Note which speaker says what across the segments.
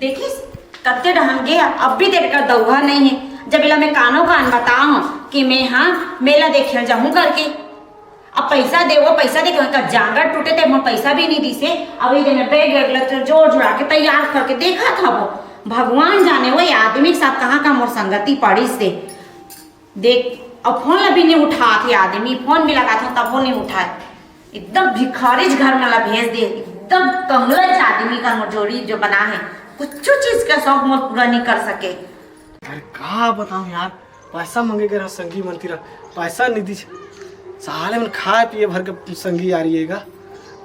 Speaker 1: देखिस कत्ते ढहन गया, अब भी तेरे का दौहा नहीं है। जब इला मैं कानो कान बताऊं कि मैं हाँ मेला देखे जाऊं करके, अब पैसा दे वो पैसा दे का जांगर टूटे थे, मैं पैसा भी नहीं दी से। अब ये मैं बैग वैग जोड़ जुड़ा के तैयार करके देखा था वो, भगवान जाने वो आदमी के साथ कहाँ का मोर संगति पड़ी से देख। अब फोन अभी नहीं उठा थे आदमी, फोन भी लगा था तब वो नहीं उठाए। एकदम भिखारीज घर में ला भेज दे, एकदम कंगलज आदमी का जोड़ी जो बना है, कुछ चीज का शौक मोर पूरा नहीं कर सके।
Speaker 2: अरे कहा बताऊं यार, पैसा मांगेगा रहा संगी मनती रहा, पैसा नहीं दी साले में खाए पिए भर के संगी आ रही है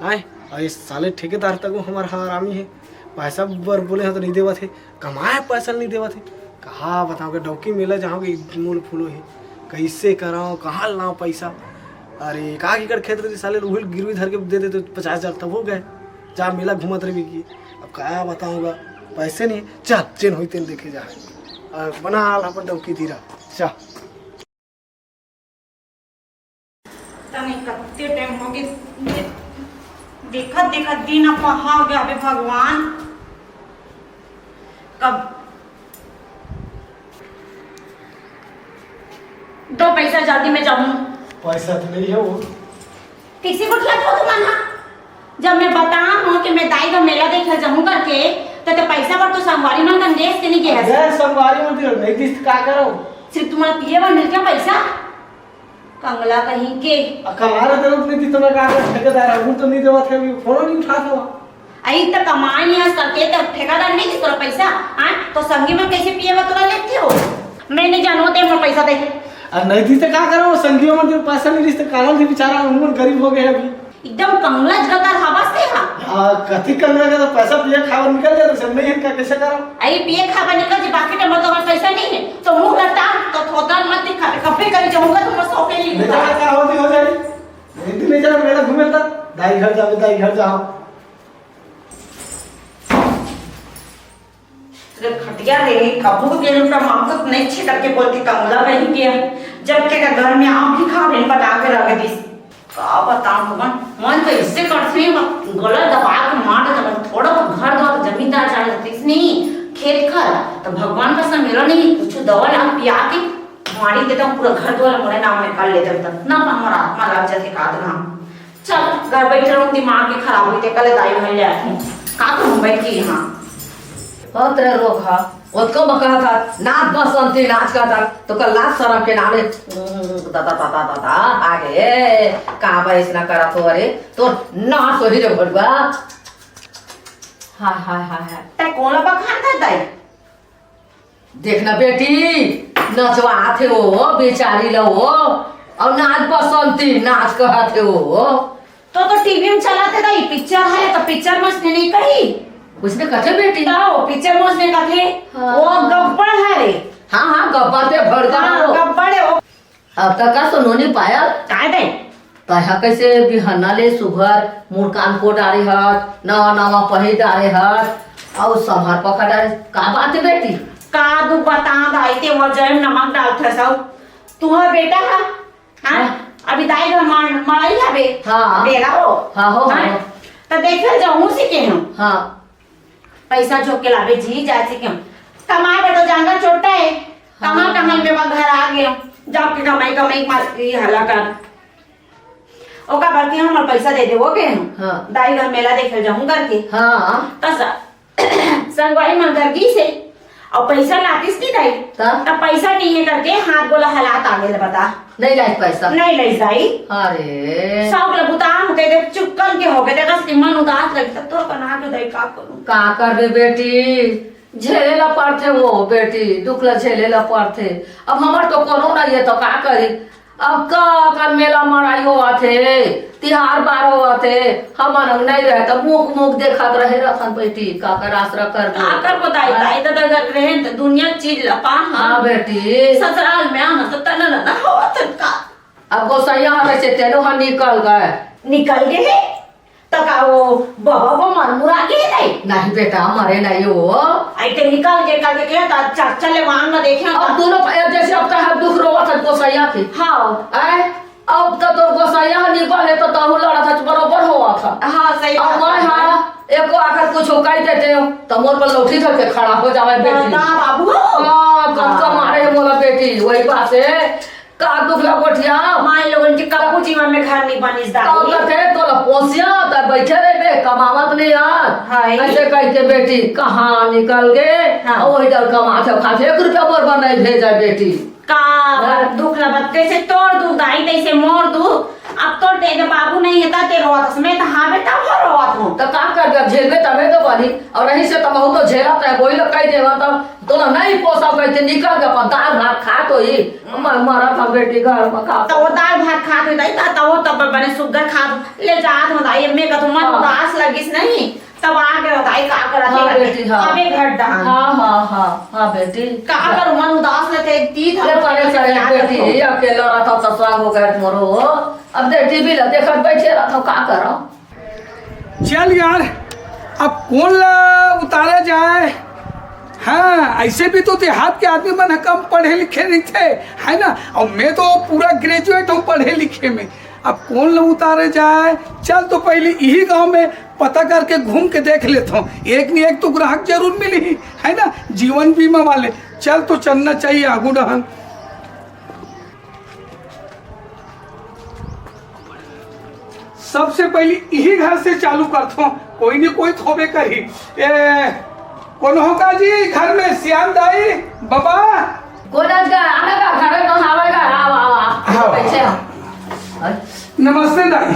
Speaker 2: आए। और ये साले ठेकेदार तक हमारा हरामी है, पैसा बर बोले हैं तो नहीं देवा थे, कमाए पैसा नहीं देवा थे। कहा बताओ डौकी मेला जाओगे मूल फूलो है, कैसे कराओ कहाँ लाओ पैसा। अरे कहा की कर खेत रहे साले उहिल गिरवी धर के दे देते 50,000 तब हो गए, जा मेला घूमत रही की। अब क्या बताऊँगा, पैसे नहीं। चल चेन हुई तेन देखे जा, बना अपन डौकी धीरा चा।
Speaker 1: कत्ते टाइम हो गए देखत देखत दिन अब कहाँ हो गया अबे भगवान। कब दो पैसा जल्दी में जाऊं।
Speaker 2: पैसा तो नहीं है वो,
Speaker 1: किसी को क्या तो माना। जब मैं बताऊं कि मैं दाई का मेला देखे जाऊं करके तो पैसा पर तो संगवारी मन का देश के नहीं गया
Speaker 2: है। संगवारी मन दियो नहीं दिस का करो,
Speaker 1: सिर्फ तुम्हारा पिए बर मिल क्या पैसा कंगला कहीं के।
Speaker 2: कमारा जरूरत नहीं थी तुम्हें, कहा ठेकेदार है तो नहीं देवा थे, फोन नहीं उठा था।
Speaker 1: आई तो कमाई है करके तो ठेकेदार नहीं दी तोरा पैसा आ तो संगी में कैसे पिए बर तोरा लेते हो। मैं नहीं जानो ते मोर पैसा दे।
Speaker 2: और नहीं दी तो क्या करो, संगियों में पैसा नहीं रिश्ते कागल थी बेचारा, उन गरीब हो गए अभी
Speaker 1: एकदम कंगला जगह हवा से
Speaker 2: हां कथी कंगला का तो पैसा पिए खावा निकल जाए, सब नहीं है क्या कैसे करो।
Speaker 1: आई पिए खावा निकल जे बाकी टाइम तो पैसा नहीं है तो मुंह लटा तो थोड़ा मत दिखा कपड़े कर जाऊंगा तो मैं सौ के लिए
Speaker 2: नहीं जाए क्या होती हो जाए। नहीं दिन नहीं चला मेला घूमे था, दाई घर जाओ दाई घर जाओ।
Speaker 1: अरे खटिया रे कबू के उनका मां को नहीं छे करके बोलती कंगला नहीं किया, जब के घर में आप भी खा रहे बता के रख दी। का बताऊं भगवान मन तो इससे करते हैं गला दबा के मार दे, थोड़ा घर दो जमींदार चाहे तीस नहीं खेत खर तो भगवान का मेरा नहीं कुछ दवा ला पिया के मारी देता हूं, पूरा घर द्वार मोरे नाम में कर लेते तक ना हमारा आत्मा लग जाते का ना। चल घर बैठे रहूं दिमाग के खराब होते कल दाई भर ले आती का तो मुंबई की हां
Speaker 3: बहुत तरह रोग है। उसको बकहा था नाच बसंती नाच का था तो कल लाश शर्म के नाम दादा आगे कहाँ पर इसना करा तो अरे तो नाच हो ही जो भरवा। हाय हाय हाय हाय
Speaker 1: ते कौन बखान था दाई
Speaker 3: देखना बेटी नचवा थे वो बेचारी लो और नाच बसंती नाच कहा थे वो
Speaker 1: तो टीवी में चलाते दाई पिक्चर है तो पिक्चर मस्त नहीं कही
Speaker 3: उसने कथे बेटी
Speaker 1: ताओ पिक्चर मस्त ने कथे वो गब्बर है रे।
Speaker 3: हाँ हाँ गब्बर पे भड़का
Speaker 1: गब्बर है वो।
Speaker 3: अब तक का सुनो नहीं पाया
Speaker 1: काय दे
Speaker 3: तहा कैसे बिहना ले सुघर मुरकान को डारे हत नवा नवा पही डारे हत और संभार पका डारे का बात है बेटी
Speaker 1: का दू बता दाई ते वो जम नमक डालथे सब तुहा बेटा है हां अभी दाई घर मड़ाई हबे
Speaker 3: हाँ
Speaker 1: बेरा हो
Speaker 3: हाँ हो
Speaker 1: तो देखे जाऊं से के हम
Speaker 3: हाँ
Speaker 1: पैसा झोक के लावे जी जाए क्यों कमाए पे तो जांगर छोटा है कहाँ कहाँ में घर आ गया जब के कमाई कमाई मार ये हला कर ओका बाकी हम पैसा दे दे वो के
Speaker 3: हाँ
Speaker 1: दाई घर मेला देखे जाऊं करके
Speaker 3: हाँ
Speaker 1: तो संगवाई मंगरगी से और पैसा लातीस नहीं दाई तब पैसा नहीं है करके हाथ बोला हालात आ गए बता
Speaker 3: नहीं लाई पैसा
Speaker 1: नहीं ले जाई।
Speaker 3: अरे
Speaker 1: सब लबुतान होते दे चुक्कन के हो गए देखा मन उदास लगी तो कना के दाई का करूं
Speaker 3: का करबे बेटी झेले ला पड़थे वो बेटी दुख ला झेले ला पड़थे। अब हमार तो कोनो नहीं है तो का करी अब का कर मेला मड़ाई हुआ थे तिहार बार हुआ थे हमन नहीं रहे तो मुख मुख देखत रहे रखन बेटी का कर आसरा कर
Speaker 1: का कर बताई दाई दादा घर रहे तो दुनिया चीज लपा
Speaker 3: हाँ बेटी
Speaker 1: ससुराल में आना तो तना ना हुआ का
Speaker 3: अब गोसैया हमें से तेनो हम निकल गए
Speaker 1: निकल गए तो का वो बाबा को मन मुरा के
Speaker 3: नहीं बेटा मरे नहीं वो
Speaker 1: आई ते निकल के का के तो चाचा ले वहां ना देखे
Speaker 3: अब दोनों जैसे अब तो दुख रोवा था गोसैया थी
Speaker 1: हाँ
Speaker 3: आए अब तो गोसैया निकले तो तहु लड़ा था बराबर हुआ था
Speaker 1: हाँ सही
Speaker 3: अब मैं हाँ एको आकर कुछ कह देते हो तो मोर पर लौठी धर के खड़ा हो जावे बेटी।
Speaker 1: बाबू
Speaker 3: कम मारे मोला बेटी वही बात है का दुखला गोठिया
Speaker 1: माई लोगन के कबू जीवन में घर नहीं बनिस
Speaker 3: तो
Speaker 1: दादी।
Speaker 3: कथे तोला पोसिया त बैठे रहे बे कमावत नहीं यार
Speaker 1: हाय।
Speaker 3: ऐसे कह के बेटी कहाँ निकल गए
Speaker 1: हाँ।
Speaker 3: वही डर कमाते खाते 1 रुपया बरबर नहीं भेजा बेटी।
Speaker 1: का दुख लगते से तोड़ दू दाई तैसे मोड़ दू। अब तो दे बाबू नहीं है ते रोवत में तो हाँ बेटा हो रोवत हूँ।
Speaker 3: तो का कर दिया झेलबे तबे तो बनी और रही से तब तो झेलत है वही लोग कह देवा तब तो नहीं पोसा कहते निकल के अपन दाल भात खा तो ही मरा था बेटी घर में खा
Speaker 1: तो वो दाल भात खात हो दाई तो वो तब बने सुगर खा ले जात हो दाई में का तो मन
Speaker 3: हाँ।
Speaker 1: उदास लगिस नहीं तब आके दाई का करत
Speaker 3: हाँ बेटी हाँ
Speaker 1: अबे घर डाल
Speaker 3: हाँ बेटी
Speaker 1: का कर मन उदास लेते तीत
Speaker 3: ये करे करे बेटी ये अकेला रहा था तो स्वाग हो गया मोरो अब दे टीवी ला देखत बैठे रहा था का करो।
Speaker 4: चल यार अब कौन ला उतारा जाए। हाँ ऐसे भी तो देहात के आदमी मन कम पढ़े लिखे नहीं थे है ना और मैं तो पूरा ग्रेजुएट हूँ पढ़े लिखे में। अब कौन ला उतारे जाए। चल तो पहले यही गांव में पता करके घूम के देख लेता हूँ एक न एक तो ग्राहक जरूर मिली है ना जीवन बीमा वाले। चल तो चलना चाहिए आगू डहन। सबसे पहले यही घर से चालू करता हूँ कोई न कोई थोबे करी। कौन होगा जी घर में श्याम दाई बाबा
Speaker 3: कोई ना आएगा घर में आवेगा आओ बैठे आओ
Speaker 4: नमस्ते दाई।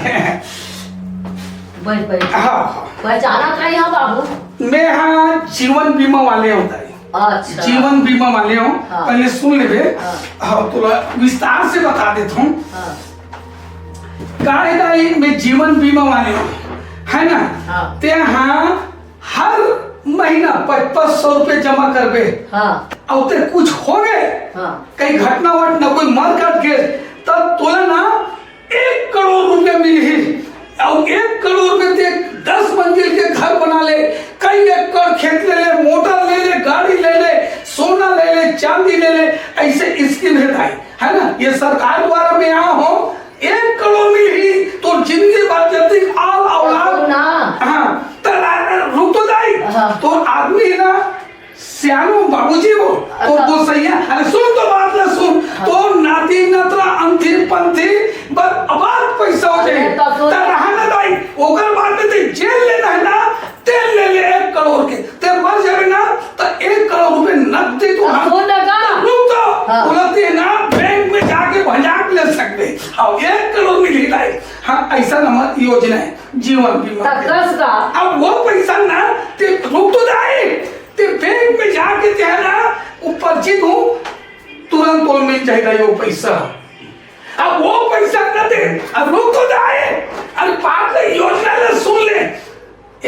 Speaker 3: बैठ
Speaker 4: हाँ
Speaker 3: पहचाना का यहाँ बाबू
Speaker 4: मैं यहाँ जीवन बीमा वाले हूँ दाई।
Speaker 3: अच्छा
Speaker 4: जीवन बीमा वाले हूँ
Speaker 3: हाँ।
Speaker 4: पहले सुन ले
Speaker 3: हाँ।
Speaker 4: हाँ तो विस्तार से बता देता हूँ।
Speaker 3: हाँ
Speaker 4: काहे दाई मैं जीवन बीमा वाले हूँ है ना
Speaker 3: हाँ।
Speaker 4: ते यहाँ हर महीना 500 रुपये जमा करबे
Speaker 3: हाँ
Speaker 4: और ते कुछ हो गए
Speaker 3: हाँ
Speaker 4: कई घटना वटना कोई मर कट गए तब तोला ना 1 करोड़ रुपए मिली और 1 करोड़ रुपए ते 10 मंजिल के घर बना ले कई एकड़ खेत ले ले मोटर ले ले गाड़ी ले ले सोना ले ले चांदी ले ले ऐसे स्कीम है ना ये सरकार द्वारा मैं यहाँ हूँ 1 करोड़ मिली तो जिंदगी भर जब तक आल औलाद
Speaker 3: ना
Speaker 4: हाँ तो रुक तो जाई
Speaker 3: हाँ।
Speaker 4: तो आदमी है ना सियानो बाबूजी वो तो
Speaker 3: अच्छा।
Speaker 4: वो सही है अरे सुन तो बात ना सुन तो नाती नतरा अंधी पंथी बस आबाद पैसा हो जाए
Speaker 3: अरे तो सुन।
Speaker 4: तो रहना दाई ओकर बाद में ते जेल लेना है ना तेल ले ले 1 करोड़ के ते मर जावे ना तो 1 करोड़ रुपए नकदी तो
Speaker 3: अब सुन लगा।
Speaker 4: रुक तो
Speaker 3: हाँ।
Speaker 4: बोलती है ना बैंक में जाके भजाक ले सकते और 1 करोड़ मिली दाई। हाँ ऐसा नंबर योजना है जीवन बीमा के।
Speaker 3: तकस का
Speaker 4: अब वो पैसा ना ते रुक तो जाए ते बैंक में जाके ते है ना उपस्थित हूँ तुरंत तो मिल जाएगा ये पैसा। अब वो पैसा न दे अब रुक तो जाए अरे बात योजना ले सुन ले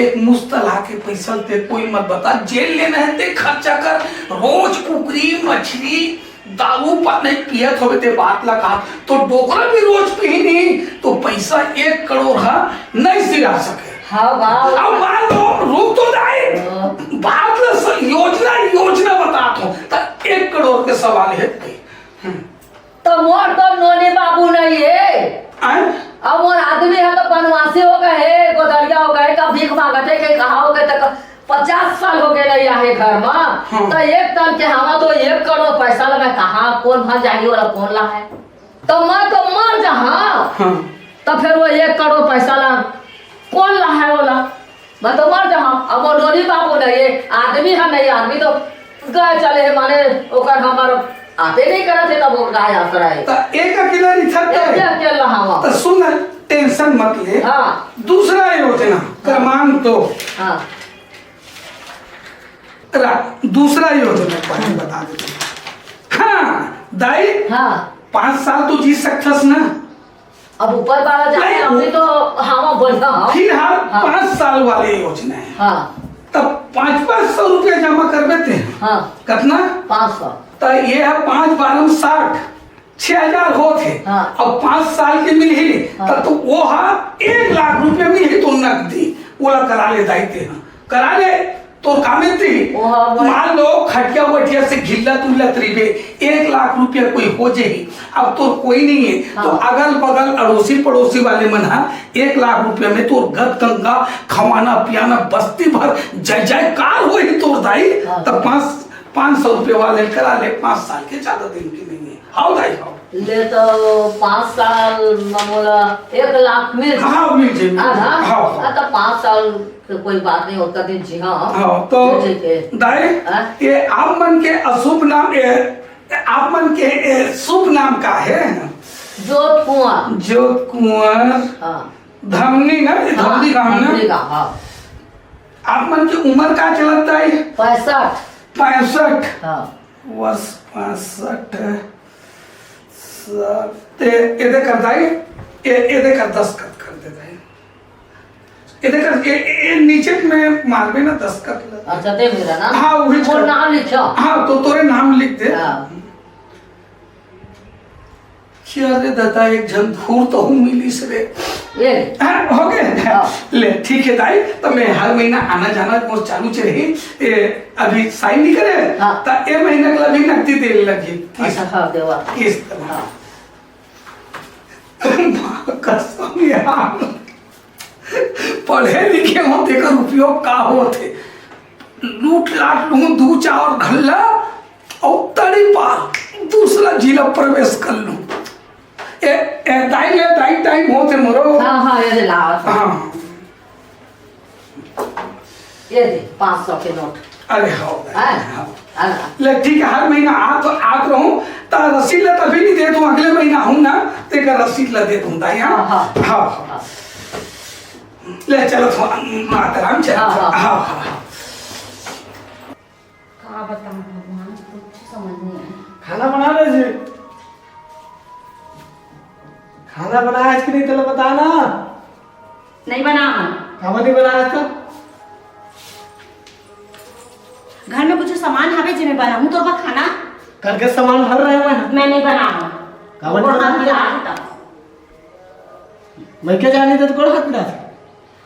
Speaker 4: एक मुस्तला के पैसा ते कोई मत बता जेल लेना है ते खर्चा कर रोज कुकरी मछली दारू नहीं पियत होवे ते बात लगा तो डोकरा भी रोज पी नहीं तो पैसा 1 करोड़ है नहीं सिरा सके।
Speaker 3: हाँ वाह
Speaker 4: अब मान लो रुक तो जाए बात योजना बताता हूँ तो 1 करोड़ के सवाल है
Speaker 3: तो मोर तो नोनी बाबू नहीं है अब मोर आदमी है तो बनवासी हो गए गोदरिया हो गए का भीख मांगते के कहा हो गए तक 50 साल हो गए नहीं आए घर में
Speaker 4: हाँ।
Speaker 3: तो 1 टन के हवा तो 1 करोड़ पैसा लगा कहाँ कौन भर जाएगी वाला कौन ला है तो मैं तो मर जहाँ तो फिर वो 1 करोड़ पैसा ला कौन ला है वाला मैं तो मर जहाँ अब वो नोनी बाबू नहीं है आदमी है नहीं आदमी तो गए चले है माने ओकर हमारे आते नहीं करे थे तब वो गाय आसरा है
Speaker 4: तो एक अकेला नहीं थकता है
Speaker 3: अकेला हवा
Speaker 4: तो सुन टेंशन मत ले
Speaker 3: हाँ
Speaker 4: दूसरा योजना क्रमांक 2
Speaker 3: हाँ
Speaker 4: दूसरा योजना पहले बता देते हाँ दाई
Speaker 3: हाँ
Speaker 4: 5 साल तो जी सकथस ना
Speaker 3: अब ऊपर वाला जाए
Speaker 4: नहीं,
Speaker 3: अभी तो हवा बढ़ा
Speaker 4: फिलहाल
Speaker 3: हाँ।
Speaker 4: 5 साल वाले योजना है
Speaker 3: हाँ
Speaker 4: तब 500 रुपया जमा कर देते हैं
Speaker 3: हाँ
Speaker 4: कितना
Speaker 3: 500
Speaker 4: तो ये है 5 बारह 60 6000 होते
Speaker 3: हाँ।
Speaker 4: अब 5 साल की मिली
Speaker 3: हाँ।
Speaker 4: तो वो है 1 लाख रुपए मिली तो नकदी बोला करा ले दाई ते करा ले तो कामे थी मान लो खटिया वटिया से घिल्ला तुल्ला तरीबे 1 लाख रुपया कोई हो जाएगी। अब तो कोई नहीं है तो अगल बगल अड़ोसी पड़ोसी वाले मन 1 लाख रुपया में तो गद गंगा खवाना पियाना बस्ती भर जय जयकार हो ही तोड़ दाई। तब 500 रुपये वाले करा ले 5 साल के, ज्यादा दिन की नहीं है। हाउ दाई हाउ
Speaker 3: ले तो 5 साल मामूला 1 लाख मिल
Speaker 4: हाँ मिल जाए
Speaker 3: हाँ तो 5 साल कोई बात नहीं होता दिन जी। हाँ
Speaker 4: तो दाई ये आप मन के अशुभ नाम आप मन के शुभ नाम का है?
Speaker 3: जोत कुआं।
Speaker 4: जोत कुआं धमनी ना, धमनी गाँव ना। आप मन की उम्र का चलता है?
Speaker 3: 65
Speaker 4: वर्ष 65 ये करता है ये कर 10 कर देता है ये कर ये नीचे में मारबे ना 10 कर।
Speaker 3: अच्छा ते मेरा नाम
Speaker 4: हाँ वही
Speaker 3: और नाम लिखो।
Speaker 4: हाँ तो तोरे नाम लिख दे। अरे दादा एक झंझूर तो हूँ मिली से
Speaker 3: ये
Speaker 4: हो गए ले ठीक है दाई। तो मैं हर महीना आना जाना और चालू से रही अभी साइन नहीं करे तो ये महीना का भी नकदी दे लगी।
Speaker 3: अच्छा हाँ देवा
Speaker 4: किस तरह कसम यार पढ़े लिखे हो तेकर उपयोग का होते लूट लाट लूं 2 चार घल्ला और तड़ी पार दूसरा जिला प्रवेश कर लूं। दाई टाइम होते मरो।
Speaker 3: हाँ ये दे लाओ।
Speaker 4: हाँ
Speaker 3: ये दे 500 के नोट।
Speaker 4: अरे हाँ
Speaker 3: हाँ
Speaker 4: ठीक है हर महीना आत रहूं ता रसीद ला तभी नहीं दे दूं अगले महीना हूं ना तेरा रसीद ला दे दूं दाई। हाँ हाँ ले चलो मातराम चल। हाँ
Speaker 1: क्या बताऊं भगवान कुछ समझ नहीं आया।
Speaker 2: खाना बना रहे जी? खाना बनाया कि नहीं तेरे बता ना।
Speaker 1: नहीं बना
Speaker 2: खाना नहीं बनाया था?
Speaker 1: घर में कुछ सामान हवे जिसमें बनाऊं तो खाना
Speaker 2: करके सामान भर रहे हैं।
Speaker 1: मैं नहीं बना
Speaker 2: मैं क्या जानी तो गोड़ हाथ पिरा।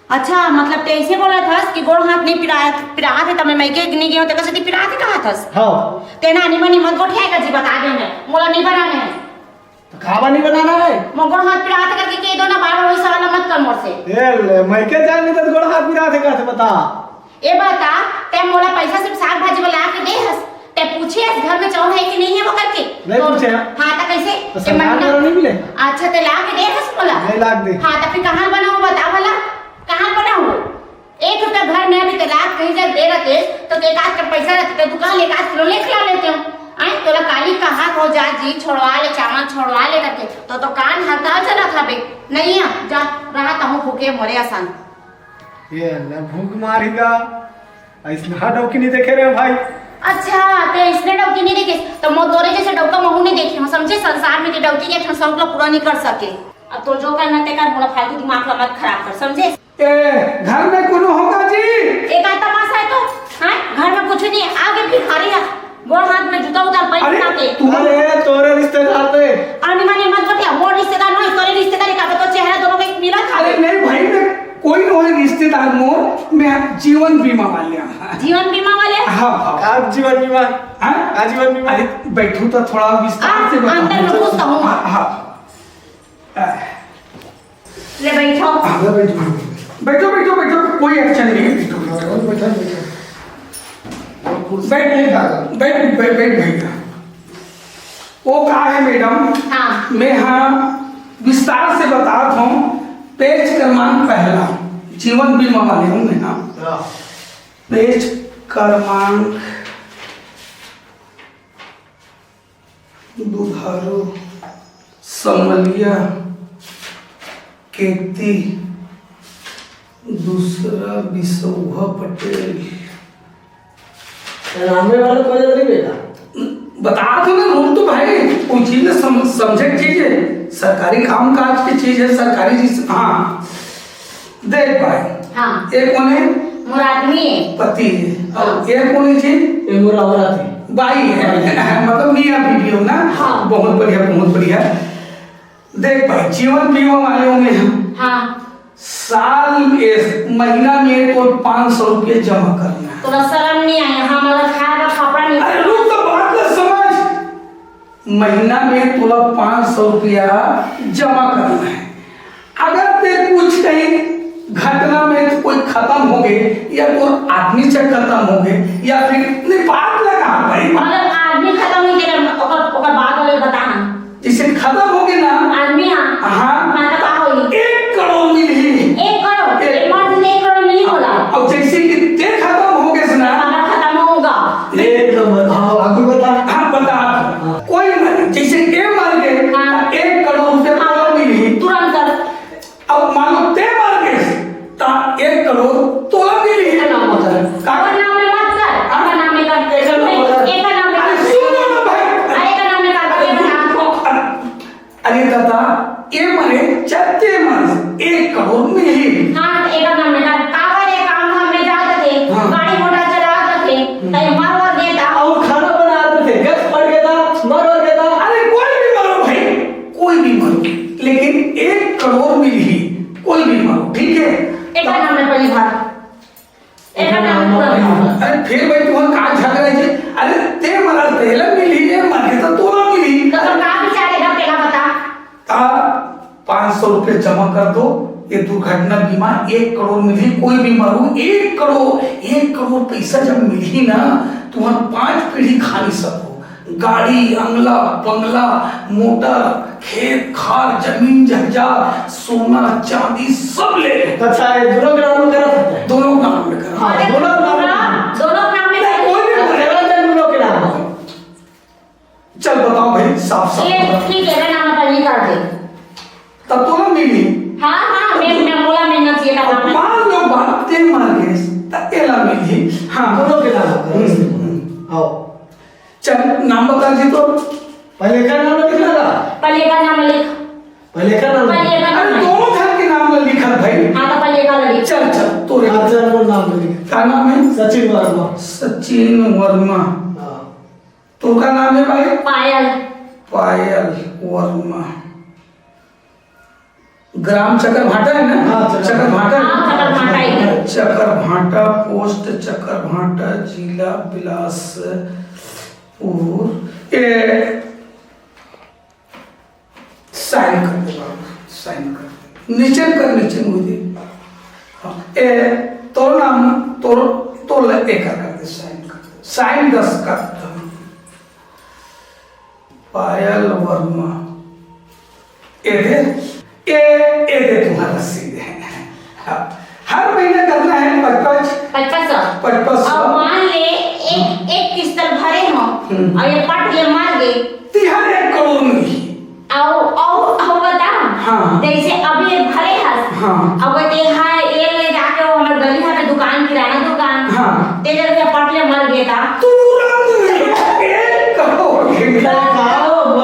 Speaker 1: अच्छा मतलब ते ऐसे बोला था कि गोड़ हाथ नहीं पिरा थे तब मैं के नहीं गयो ते कसती पिरा थे कहा था।
Speaker 2: हां
Speaker 1: ते ना निमन मत गोठेगा जी बता देने मोला नहीं बनाना है
Speaker 2: तो खावा नहीं बनाना है।
Speaker 1: मैं गोड़ हाथ पिरा थे करके के दो ना बार-बार वही सवाल मत कर मोर से।
Speaker 2: ए मैं क्या जानी तो गोड़ हाथ पिरा थे कहते बता।
Speaker 1: ए बता ते मोला पैसा सिर्फ साग भाजी वाला के दे हस ते पूछे घर में चावल है कि नहीं है वो करके
Speaker 2: नहीं
Speaker 1: तो,
Speaker 2: पूछे।
Speaker 1: हां तो कैसे
Speaker 2: तो सामान नहीं मिलेगा।
Speaker 1: अच्छा ते ला के दे हस मोला
Speaker 2: नहीं लाग दे।
Speaker 1: हां तो फिर कहां बनाऊं बता वाला कहां बनाऊं? एक रुपया घर में अभी तलाक कहीं जा दे रहे तो एक आध का पैसा रहते तो दुकान एक आध किलो ले खिला लेते हो। आई तोला काली कहा हो जा जी छोड़वा ले चावल छोड़वा ले करके तो दुकान हड़ताल चला था बे नहीं है जा रहा तो हूं भूखे मरे आसान।
Speaker 2: ये ले भूख मारेगा ऐसा हटो कि नहीं देखे रहे भाई।
Speaker 1: अच्छा ते इसने डौकी नहीं देखे तो मो तोरे जैसे डौका महू नहीं देखे हम समझे संसार में के डौकी के शौक ला पूरा नहीं कर सके। अब तो जो करना ते कर मोला फालतू दिमाग ला मत खराब कर समझे।
Speaker 4: घर में कोनो होगा जी?
Speaker 1: एक आता तमाशा है तो हां घर में कुछ नहीं आगे भिखारी है गोड़ हाथ में जूता उतार पैर ना के
Speaker 2: अरे तोरे रिश्तेदार थे
Speaker 1: आनी मानी मत बतिया मोर रिश्तेदार नहीं तोरे रिश्तेदार का तो चेहरा दोनों का एक मिला था।
Speaker 4: अरे नहीं भाई मैं कोई नहीं रिश्तेदार मोर मैं जीवन बीमा वाले।
Speaker 1: जीवन बीमा वाले
Speaker 4: हाँ
Speaker 2: आप जीवन बीमा आजीवन बीमा।
Speaker 4: अरे बैठू तो थोड़ा विस्तार से बताऊं।
Speaker 1: अंदर में घुसता हूं।
Speaker 4: हाँ
Speaker 1: ले बैठो
Speaker 4: बैठो बैठो बैठो कोई एक्शन नहीं है। बैठ बैठ वो कहा है मैडम।
Speaker 1: हाँ
Speaker 4: मैं हाँ विस्तार से बता रहा हूँ। पेज क्रमांक पहला जीवन बीमा वाले हूँ मैं। हाँ पेज क्रमांक दुधारू समलिया केती दूसरा बिसौहा पटेल
Speaker 2: रामे वाले को जल्दी बेटा
Speaker 4: बता दो ना रूल तो भाई कोई चीज समझे चीज है सरकारी काम काज की चीज है सरकारी चीज। हाँ देख भाई
Speaker 1: हाँ
Speaker 4: एक कौन है
Speaker 1: मोर आदमी है
Speaker 4: पति है और एक कौन है जी
Speaker 2: ये मोरा औरत है
Speaker 4: बाई है मतलब मियां बीवी हो ना।
Speaker 1: हाँ
Speaker 4: बहुत बढ़िया। देख भाई जीवन बीमा वाले में हम
Speaker 1: हाँ
Speaker 4: साल महीना में तो 500 रुपये जमा करना है।
Speaker 1: तोरा शर्म नहीं आया? हमारा खाए का कपड़ा नहीं।
Speaker 4: अरे रुक तो बात को समझ। महीना में तुला 500 रुपया जमा करना है। अगर ते कुछ कहीं घटना में तो कोई खत्म हो गए या कोई आदमी से खत्म हो गए या फिर नहीं बात लगा भाई,
Speaker 1: अगर आदमी खत्म नहीं तेरा ओकर बात वाले बताना।
Speaker 4: जैसे खत्म हो गए ना
Speaker 1: आदमी
Speaker 4: हाँ
Speaker 1: मतलब का होई
Speaker 4: 1 करोड़ मिली।
Speaker 1: 1 करोड़ इमरजेंसी 1 करोड़ नहीं होला।
Speaker 4: अब जैसे कि ते खत्म हो गए सुना
Speaker 1: हमारा खत्म होगा।
Speaker 2: एक नंबर। हाँ आगे बता।
Speaker 4: हाँ बता। कोई मर जैसे ए मर गए
Speaker 1: हाँ।
Speaker 4: 1 करोड़ रुपये तो मिली
Speaker 1: तुरंत
Speaker 4: अब मान लो ते मर गए ता 1 करोड़ तो मिली
Speaker 3: नाम होता है।
Speaker 1: और नाम में मत कर। अपना नाम में कर। एक का नाम में
Speaker 4: अरे
Speaker 1: कर।
Speaker 4: सुनो ना भाई।
Speaker 1: अरे का नाम में कर के बता।
Speaker 4: अरे दादा ये मरे चलते मर 1 करोड़ मिली।
Speaker 1: हाँ एक का नाम में कर। कागज एक काम हम में जाते थे।
Speaker 4: हाँ।
Speaker 1: गाड़ी मोटर चलाते थे। तय मर वर देता।
Speaker 2: और खाना बनाते थे, गैस पड़ गया था, मर गया था।
Speaker 4: अरे कोई भी मरो भाई, कोई भी मरो, लेकिन 1 करोड़ मिली कोई भी मरो, ठीक है?
Speaker 1: एक का नाम में पहली बार। एक का नाम में तुरंत।
Speaker 4: अरे फिर भाई तुम्हारा का झगड़ा है? अरे ते मरा पहले मिली है मर तो तोला मिली।
Speaker 1: तो का बेचारे घर तेरा बता।
Speaker 4: ता 500 रुपये जमा कर दो, ये दुर्घटना बीमा 1 करोड़ मिली कोई भी मरो 1 करोड़ पैसा जब मिली ना तुम्हारा 5 पीढ़ी खा नहीं सको। गाड़ी अंगला बंगला मोटर खेत खार जमीन जगजात सोना चांदी सब ले ले।
Speaker 2: अच्छा है, दोनों का नाम करा सकते हैं।
Speaker 4: दोनों काम में करा।
Speaker 2: हाँ, दोनों
Speaker 1: नाम में
Speaker 4: नहीं, कोई भी मरे।
Speaker 2: दोनों के नाम।
Speaker 4: चल बताओ भाई साफ
Speaker 1: ये
Speaker 4: साफ
Speaker 1: ठीक है ना नाम पहली कर दे।
Speaker 4: तब तो ना मिली।
Speaker 1: हाँ हाँ मैं बोला मैं ना चाहिए
Speaker 4: अब
Speaker 1: नाम।
Speaker 4: मान लो बात ते मर गए तब एला मिली। हाँ
Speaker 2: दोनों के नाम। आओ
Speaker 4: चल नाम बता जी तो।
Speaker 2: पहले का नाम लिख लगा।
Speaker 1: पहले का नाम लिख।
Speaker 2: पहले का नाम।
Speaker 1: पहले का
Speaker 4: अरे
Speaker 1: नाम।
Speaker 4: दोनों घर के नाम लिखा भाई।
Speaker 1: हाँ तो पहले का लिख।
Speaker 4: चल चल तोरे
Speaker 2: अच्छा नाम लिख।
Speaker 4: क्या नाम है?
Speaker 2: सचिन वर्मा।
Speaker 4: सचिन वर्मा।
Speaker 2: हाँ।
Speaker 4: तो का नाम है भाई?
Speaker 1: पायल।
Speaker 4: पायल वर्मा। ग्राम चकरभाटा है ना?
Speaker 2: हाँ,
Speaker 4: चकरभाटा।
Speaker 1: हाँ, चकरभाटा ही।
Speaker 4: चकरभाटा पोस्ट चकरभाटा जिला बिलासपुर। ये साइन कर दे बाबू, साइन कर दे। नीचे मुझे हाँ, ए तो नाम तो एक कर दे, साइन कर दे। साइन 10 कर दे। पायल वर्मा ये दे तुम्हारा रसीद है। हाँ, हर महीने करना है
Speaker 1: 55
Speaker 4: सौ।
Speaker 1: और मान ले एक किस्त भरे हो और ये पट ले मार गए
Speaker 4: 1 करोड़ मिली।
Speaker 1: और बता।
Speaker 4: हाँ।
Speaker 1: जैसे अभी ये भरे हस।
Speaker 4: हाँ।
Speaker 1: अब ते हाय ये ले जाके वो हमारे गली में दुकान किराना दुकान।
Speaker 4: हाँ।
Speaker 1: ते जब ये पट ले मर गया था।
Speaker 4: तुरंत 1 करोड़ मिला।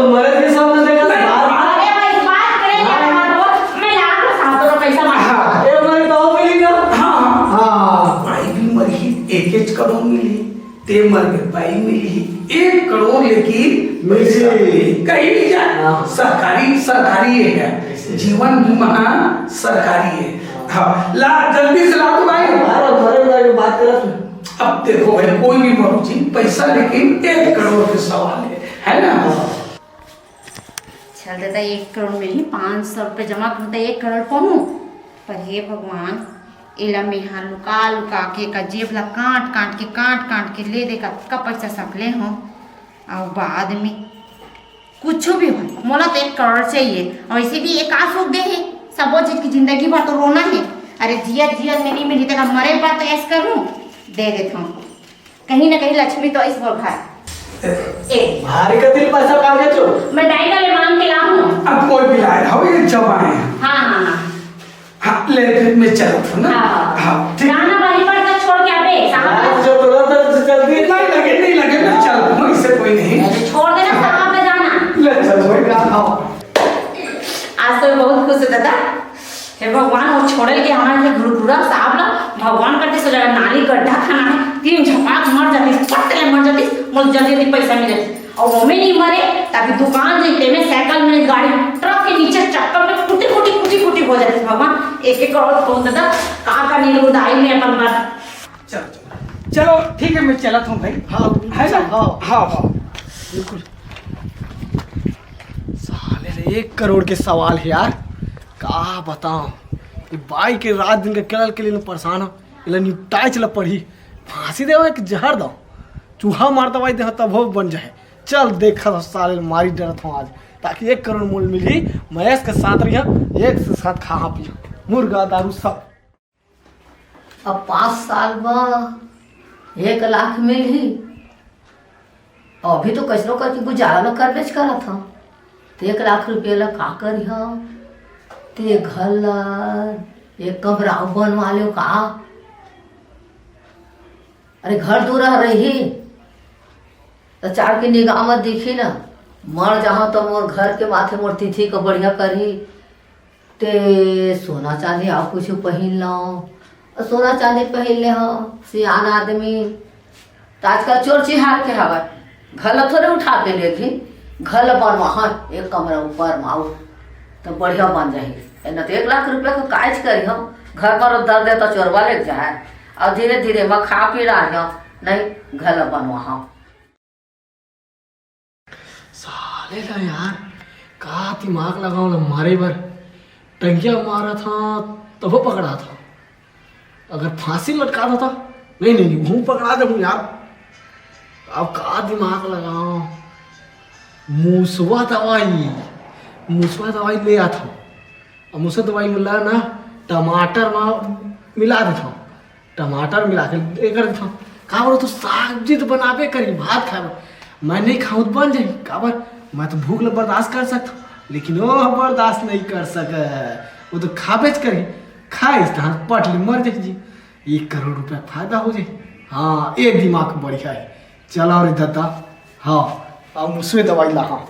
Speaker 2: मरे के सामने देखा था।
Speaker 1: अरे भाई बात करेंगे हमारे मैं लाख में 7 पैसा मार।
Speaker 4: हाँ।
Speaker 2: ये मरे तो मिली ना।
Speaker 4: हाँ।
Speaker 2: हाँ।
Speaker 4: भाई भी मरी 1 करोड़ मिली, ते मर गए भाई मिली 1 करोड़ लेकिन
Speaker 2: मिली।
Speaker 4: कहीं नहीं जाए।
Speaker 2: हाँ।
Speaker 4: सरकारी है जीवन बीमा सरकारी है। हाँ ला जल्दी से ला दो भाई।
Speaker 2: मरे बात कर।
Speaker 4: अब देखो भाई कोई भी मरुची पैसा लेकिन 1 करोड़ के सवाल है ना?
Speaker 1: चल देता 1 करोड़ मिली 500 रुपये जमा करता 1 करोड़ पहूँ पर हे भगवान इला में यहाँ लुका लुका के का जेब ला काट के ले दे का पैसा सकले हो और बाद में कुछ भी हो मोला तो 1 करोड़ चाहिए और वैसे भी एक आंसू दे है सबो चीज की जिंदगी भर तो रोना है। अरे जिया मेरी मिली तक मरे बात तो ऐसा करूँ दे देता हूँ कहीं ना कहीं लक्ष्मी तो इस वो घर
Speaker 2: भारी का दिल पैसा काट के चो।
Speaker 1: मैं डायगा ले मांग के लाऊं।
Speaker 4: अब कोई भी लाए हो ये जमा है।
Speaker 1: हाँ
Speaker 4: हाँ ले फिर मैं चलता हूँ ना। हाँ ठीक।
Speaker 1: जाना वहीं पर तक छोड़ के आबे साहब
Speaker 2: जो तो जल्दी
Speaker 4: नहीं लगे मैं चलता हूँ, इससे कोई नहीं।
Speaker 1: छोड़ देना साहब पे जाना।
Speaker 4: ले चल भाई काम आओ।
Speaker 1: आज तो बहुत खुश है दादा हे भगवान वो छोड़े के हमारे लिए घुरघुरा साहब ला भगवान करते सो जगह नाली गड्ढा खाना है 3 झपाक मर जाती पटले मर जाती मुझे जल्दी पैसा मिले और वो में नहीं मरे तभी दुकान जीते में साइकिल में गाड़ी ट्रक के नीचे चक्कर में कुटी हो जाती भगवान एक एक करोड़ फोन दादा का नीलू दाई में अपन बार
Speaker 4: चलो चलो चलो ठीक है मैं चला हूँ भाई।
Speaker 2: हाँ
Speaker 4: है ना?
Speaker 2: हाँ
Speaker 4: हाँ हाँ
Speaker 2: बिल्कुल। साले रे 1 करोड़ के सवाल है यार, का बताऊं। ये बाई के रात दिन के केरल के लिए परेशान हो, इला निपटाए चला पड़ी। फांसी देवा कि जहर दो, चूहा मार दवाई दे तब वो बन जाए। चल देखा साले मारी डरत हूँ आज, ताकि 1 करोड़ मूल मिली। महेश के साथ रहिया, एक से साथ खा पिया मुर्गा दारू सब।
Speaker 3: अब 5 साल में 1 लाख मिली। अभी तो कैसरो करके गुजारा न कर बेच करा था। तो 1 लाख रुपये ला का करी हम? ते घर ला एक कमरा बनवा लो का? अरे घर दूर रही तो 4 की निगाह मत दिखी ना। मर जहाँ तो मोर घर के माथे मोर तिथि को बढ़िया करी। ते सोना चांदी आप कुछ पहन लो, सोना चांदी पहन ले हो सियान आदमी। तो आजकल चोर चिहार के हवा घर थोड़े उठा के लेगी। घर बनवा हाँ 1 कमरा ऊपर माऊ तो बढ़िया बन जाए। न तो 1 लाख रुपये को काज करी हम, घर पर दर दे तो चोरवा ले जाए। और धीरे धीरे मैं खा पी रहा हूँ, नहीं घर बनवा हाँ।
Speaker 2: साले ला यार का दिमाग लगाओ ला मारे बार। टंकिया मारा था तब वो पकड़ा था, अगर फांसी लटका था नहीं नहीं नहीं हूँ पकड़ा दे यार। अब का दिमाग लगाओ। मूसवा दवाई ले आता, और मूसवा दवाई मिला ना टमाटर में मिला देता हूँ। टमाटर मिला के कर देता हूँ। का बोलो तो सब्जी तो बनाबे करी, भात खाए मैं नहीं खाऊँ तो बन जाए। काबर मैं तो भूख बर्दाश्त कर सकता हूँ, लेकिन वो बर्दाश्त नहीं कर सके। वो तो खाबेच करी, खाए पट ले मर जाए जी। 1 करोड़ रुपया फायदा हो जाए। हाँ एक दिमाग बढ़िया है। चला रे दादा। हाँ अब मुझसे दवाई ला। हाँ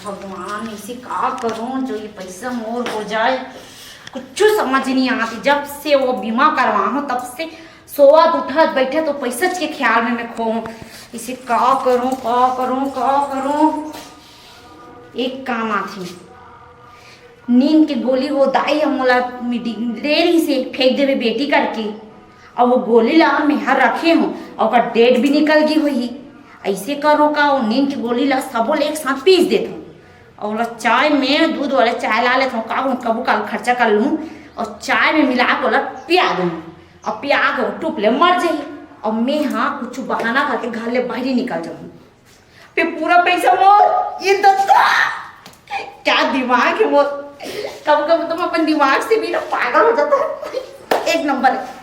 Speaker 1: भगवान इसे का करूं जो ये पैसा मोर हो जाए, कुछ समझ नहीं आती। जब से वो बीमा करवा हूं तब से सोवत उठत बैठे तो पैसा के ख्याल में मैं खोऊं। इसे का करूं का करूं का करूं। एक काम आती नींद की गोली वो दाई हम मोला देरी से फेंक देवे बेटी करके, और वो गोली ला मैं हर रखे हूँ और डेट भी निकल गई हुई। ऐसे करो का वो नींद की गोली ला सबो एक साथ पीस देता हूँ, और वो चाय में दूध वाले चाय ला लेता हूँ। का कबू कल खर्चा कर लूँ और चाय में मिला के पिया दूँ, और पिया के टूप ले मर जाई। और मैं हाँ कुछ बहाना करके घर ले बाहर ही निकल जाऊँ, फिर पूरा पैसा मोर। ये दत्ता क्या दिमाग है मोर। कब कब तुम अपन दिमाग से भी ना पागल हो जाता है। 1 नंबर है।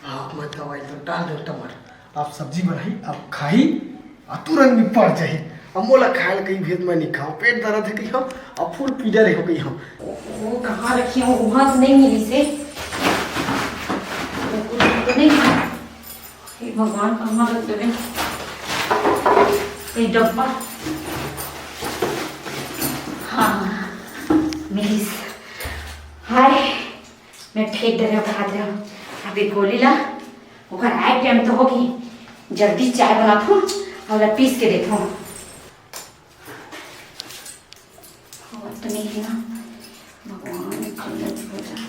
Speaker 2: आप मत दवाई तो डाल दो टमाटर। आप सब्जी बनाई आप खाई और तुरंत निपट जाही। अब मोला खाए कहीं भेद मैं नहीं खाऊँ, पेट दर्द है कहीं हम और फुल पीड़ा रहो कहीं हम।
Speaker 1: वो कहाँ रखी हूँ, वहाँ से नहीं मिली से। तो नहीं हे भगवान कहाँ रख देवे ये डब्बा। हाँ मिली। हाय मैं फेंक दे रहा हूँ। अभी गोली ला ओकर आए टाइम तो होगी। जल्दी चाय बनाता हूँ और पीस के देता हूँ। तो नहीं है ना भगवान कल्याण हो जाए।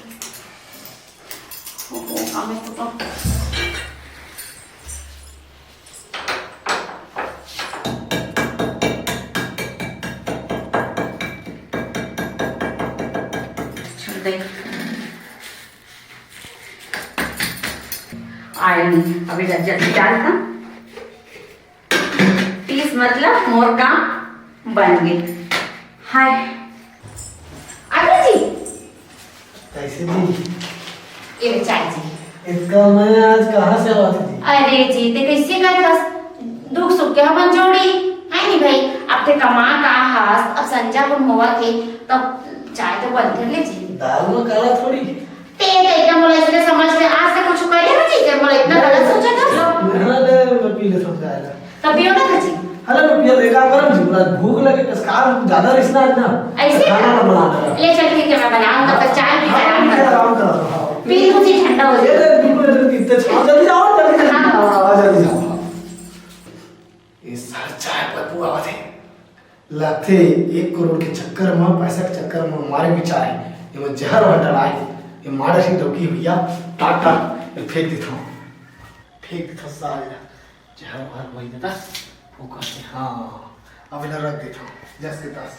Speaker 1: ओहो काम है तो चल दे आयरन अभी जल्दी डालता। पीस मतलब मोर काम बन गई। हाय आगे जी
Speaker 2: कैसे दी
Speaker 1: ये चाय जी
Speaker 2: इसका मैं आज कहाँ से आवा थी?
Speaker 1: अरे जी ते कैसे करत दुख सुख के हमन जोड़ी है नी भाई। अब ते कमा का हास अब संजा को होवा के तब चाय तो बनते ले जी।
Speaker 2: दाल में काला थोड़ी।
Speaker 1: ते एकदम मोला इसने समझ में आज तक कुछ करे ना जी। ते मोला इतना गलत सोचा था।
Speaker 2: मेरा ले मैं पी ले समझ आएगा।
Speaker 1: तब भी होता था जी।
Speaker 2: अरे मैं पी लेगा करम जी, पूरा भूख लगे कसकार ज्यादा रिश्ता है ना।
Speaker 1: ऐसे
Speaker 2: खाना बनाना।
Speaker 1: ले चल ठीक है मैं बनाऊंगा तो चाय भी बनाऊंगा।
Speaker 2: आराम करो।
Speaker 1: पी मुझे ठंडा हो
Speaker 2: ये
Speaker 1: जाए।
Speaker 2: बिल्कुल इतने जल्दी जाओ जल्दी
Speaker 1: हाँ।
Speaker 2: जाओ जल्दी जाओ। इस साल चाय पर बुआ थे लाथे 1 करोड़ के चक्कर में, पैसा के चक्कर में हमारे विचार है ये मैं जहर वाटर आए ये मारा सी डोकी भैया टाट टाट ये फेंक देता हूँ, फेंक देता साल जहर वार वही देता वो कहते हाँ अब इधर रख देता हूँ जस के पास।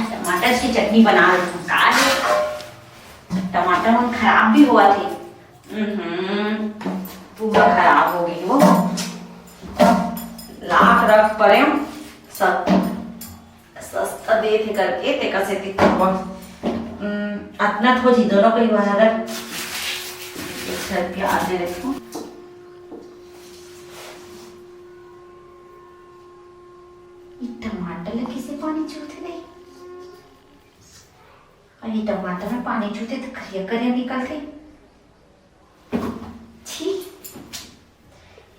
Speaker 1: टमाटर की चटनी बना रही हूँ। का टमाटर मन खराब भी हुआ थे। पूरा खराब हो गई वो। लाख रख पड़े सस्ता दे थे करके ते कसे थे अतना थो जी दोनों कई बार अगर 100 रुपया आने रखो। टमाटर लगे से पानी छूते नहीं। अरे टमाटर में पानी छूते तो करिया करिया निकलते। छी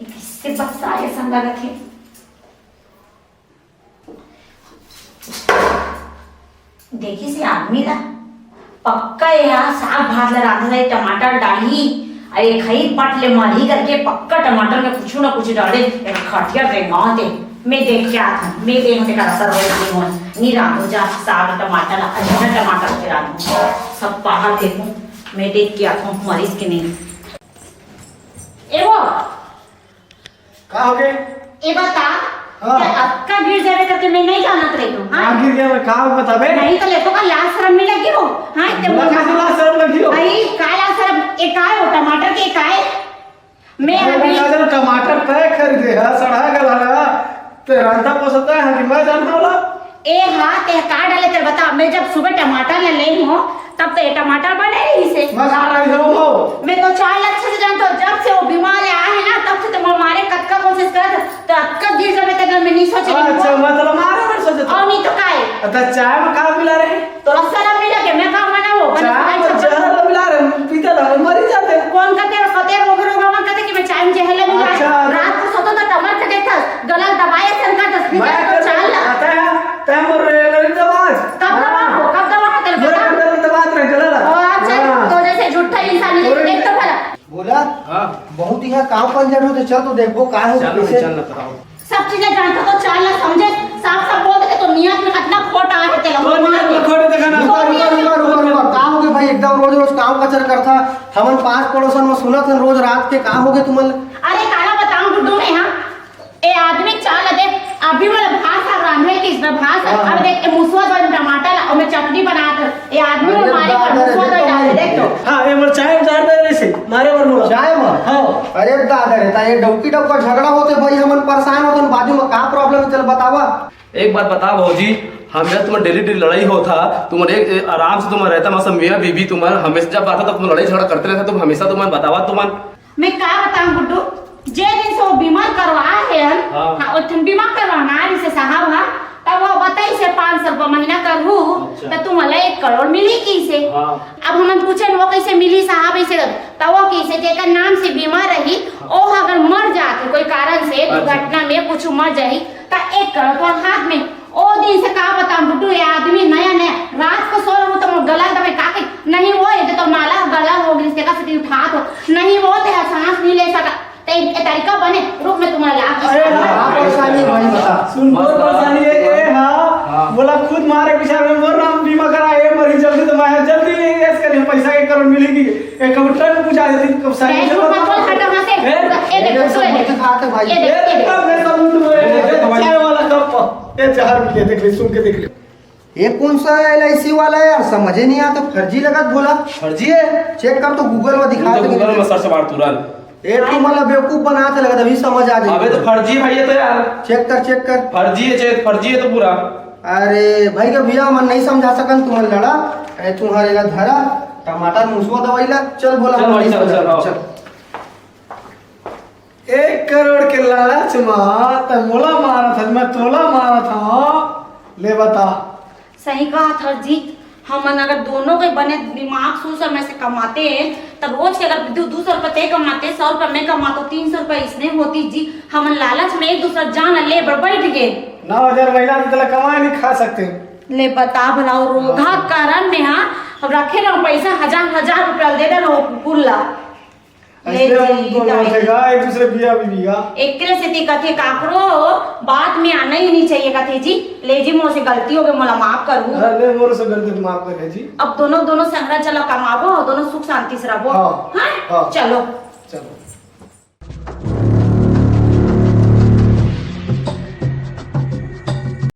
Speaker 1: ये किससे बक्साए संगा रखे। देखी से आदमी ला पक्का यार साग भात ला रांधा ला टमाटर डाली अरे खई पट ले मारी करके पक्का टमाटर में कुछ ना कुछ डाले खटिया रेंगाते। मैं देख के आता हूँ, मैं देखते का असर हो नहीं रांधो जा साग टमाटर अच्छा टमाटर के रांधो सब बाहर देखूं मैं देख के आता हूँ मरीज के नहीं। एवो
Speaker 2: का हो गए?
Speaker 1: ए बता
Speaker 2: हाँ।
Speaker 1: अक्का गिर जावे करके मैं नहीं जानत रही हूँ।
Speaker 2: हाँ गिर गया मैं कहाँ बताबे?
Speaker 1: नहीं तो लेतो का लाश शर्म में लगी हो। हाँ इतने
Speaker 2: बोला कैसे लाश शर्म लगी हो?
Speaker 1: भाई काला शर्म एक काय हो टमाटर के काय मैं अभी
Speaker 2: टमाटर तय खरीदे है सड़ा गला ते रांधा पसंद है कि मैं जानता वाला
Speaker 1: ए हाँ ते का डाले ते बता। मैं जब सुबह टमाटर ले ली हूँ तब तो ये टमाटर बने रही से
Speaker 2: मैं खा रही हूँ।
Speaker 1: मैं तो 4 लाख से जानता हूँ। जब से वो बीमार आया है ना तब से तो मारे कटका कोशिश कर तो अक्का गिर जावे तक मैं नहीं सोच रही
Speaker 2: अच्छा मतलब मारे मैं सोचे
Speaker 1: और नहीं तो काय
Speaker 2: अच्छा चाय में का मिला रहे?
Speaker 1: तो असर मिला के मैं काम बना वो
Speaker 2: चाय में जहर मिला रहे पीता था मरी जाते।
Speaker 1: कौन कहते हैं कहते रोग रोग कहते कि मैं चाय में जहर मिला
Speaker 2: अच्छा।
Speaker 1: रात को सोतो तो टमाटर देखता गला दबाए संका दस
Speaker 2: मैं
Speaker 1: तो चाल ला
Speaker 2: आता है तय मोर रे दबाज
Speaker 1: कब दबा तेरे
Speaker 2: मेरा
Speaker 1: बता
Speaker 2: अंदर दबात रहे चला
Speaker 1: अच्छा तो जैसे झूठा इंसान एक तो भला
Speaker 5: बोला
Speaker 2: हां
Speaker 5: बहुत यहाँ काम पंजर होते चल तो देखो का है कैसे
Speaker 2: चल ना
Speaker 1: सब चीजें जानता तो चाल ला समझे साफ साफ बोल दे तो नियत में कितना खोट आए है तेरा
Speaker 2: तो नियत में खोट देखा ना
Speaker 5: रुका का हो गए भाई एकदम रोज रोज काम कचर करता हमन 5 पड़ोसन में सुनत हन रोज रात के का हो गए तुमन
Speaker 1: अरे काला बताऊं गुड्डू में हां ए आदमी चाल दे अभी मतलब भात साग रांधे के इसमें भात अब देख ए मुसवा दो टमाटर और मैं चटनी बना कर ए आदमी में मारे पर मुसवा दो डाल देख तो
Speaker 2: हां ये मोर चाय उतार दे वैसे मारे वर मोला
Speaker 5: चाय में
Speaker 2: हां
Speaker 5: अरे दादा रे ता ये डौकी डौका झगड़ा होते भाई हमन परेशान होतन बाजू में का प्रॉब्लम है चल बतावा।
Speaker 6: एक बात बता भौजी हमें तुम्हारे डेली लड़ाई होता तुम्हारे एक आराम से तुम्हारा रहता मौसम मियाँ बीबी तुम्हारे हमेशा जब आता तो तुम लड़ाई झगड़ा करते रहते तुम हमेशा तुम्हारे बतावा तुम्हारे
Speaker 1: मैं क्या बताऊं गुड्डू जे दिन से वो बीमार करवा है
Speaker 6: हाँ।
Speaker 1: हाँ उठन बीमार करवाना है से साहब हाँ तब वो बताई से 500 रुपया महीना करू
Speaker 6: अच्छा।
Speaker 1: तो तुम्हारे 1 करोड़ मिली की से
Speaker 6: हाँ।
Speaker 1: अब हम पूछे वो कैसे मिली साहब ऐसे तब वो कैसे जेकर नाम से बीमार रही ओ अगर मर जाते कोई कारण से दुर्घटना में कुछ मर जाई तो 1 करोड़ तो हाथ में ओ दिन से का बताऊं गुड्डू ये आदमी नया नया रात को सो रहा तो गला दबे का नहीं वो है तो माला गला हो गई इसके का से उठा तो नहीं वो तेरा सांस नहीं ले सका तरीका बने रूप में तुम्हारा लाभ
Speaker 2: अरे
Speaker 5: का परेशानी है भाई बता
Speaker 2: सुन बहुत परेशानी है ये हां बोला खुद मारे पीछे में बोल रहा हूं बीमा करा ये मरी जल्दी तो मैं जल्दी ऐसे करिए पैसा 1 करोड़ मिलेगी एक कंप्यूटर में पूछा देती कब सारी
Speaker 1: मैं झूठ मत बोल हटो वहां से ए देखो
Speaker 5: ये सब खाते भाई
Speaker 1: ये देख ये देख
Speaker 2: मैं सब चाय वाला कप ये जहर मिले देख ले सुन के देख ले
Speaker 5: ये कौन सा LIC वाला है यार समझ ही नहीं आता फर्जी लगा बोला
Speaker 6: फर्जी है
Speaker 5: चेक कर तो गूगल में दिखा
Speaker 6: तो गूगल में सर्च मार तुरंत
Speaker 5: ये तू मतलब बेवकूफ बनाते लगा तभी समझ आ
Speaker 6: अबे तो
Speaker 5: जाएगी
Speaker 6: फर्जी भाई है तो यार
Speaker 5: चेक कर
Speaker 6: फर्जी है चेत फर्जी है तो पूरा
Speaker 5: अरे भाई का भैया मन नहीं समझा सकन तुम लड़ा ए तुम्हारे ला धरा टमाटर मुसवा दवाई ला चल बोला
Speaker 6: चल
Speaker 5: मन नहीं
Speaker 6: चल,
Speaker 5: समझा
Speaker 6: चल, आओ।
Speaker 5: चल
Speaker 2: 1 करोड़ के लालच में तो मोला मारा था, मैं तोला मारा था। ले बता।
Speaker 1: सही कहा था जी। हमन अगर दोनों के बने दिमाग 100 समय से कमाते हैं तब रोज के अगर 200 रुपये कमाते 100 रुपये में कमाते 300 रुपये इसने होती जी। हमन लालच में एक दूसरा जान ले बैठ गए।
Speaker 2: 9,000 महीना में तला कमाए नहीं खा सकते।
Speaker 1: ले बता भला रोधा कारण में हाँ अब रखे ना पैसा हजार रुपया दे दे ना कुल्ला ले
Speaker 2: ऐसे हम
Speaker 1: जी,
Speaker 2: दोनों
Speaker 1: दाई।
Speaker 2: थे एक दूसरे बिया बीबीगा।
Speaker 1: एकरे से ती कथे काकरो बात में आना ही नहीं चाहिए कथे जी। ले जी मोर से गलती हो गई मोला माफ करू।
Speaker 2: अरे मोर से गलती माफ कर जी।
Speaker 1: अब दोनों संगरा चला कमाबो और दोनों सुख शांति से रहो।
Speaker 2: हाँ,
Speaker 1: हाँ?
Speaker 2: हाँ।
Speaker 1: चलो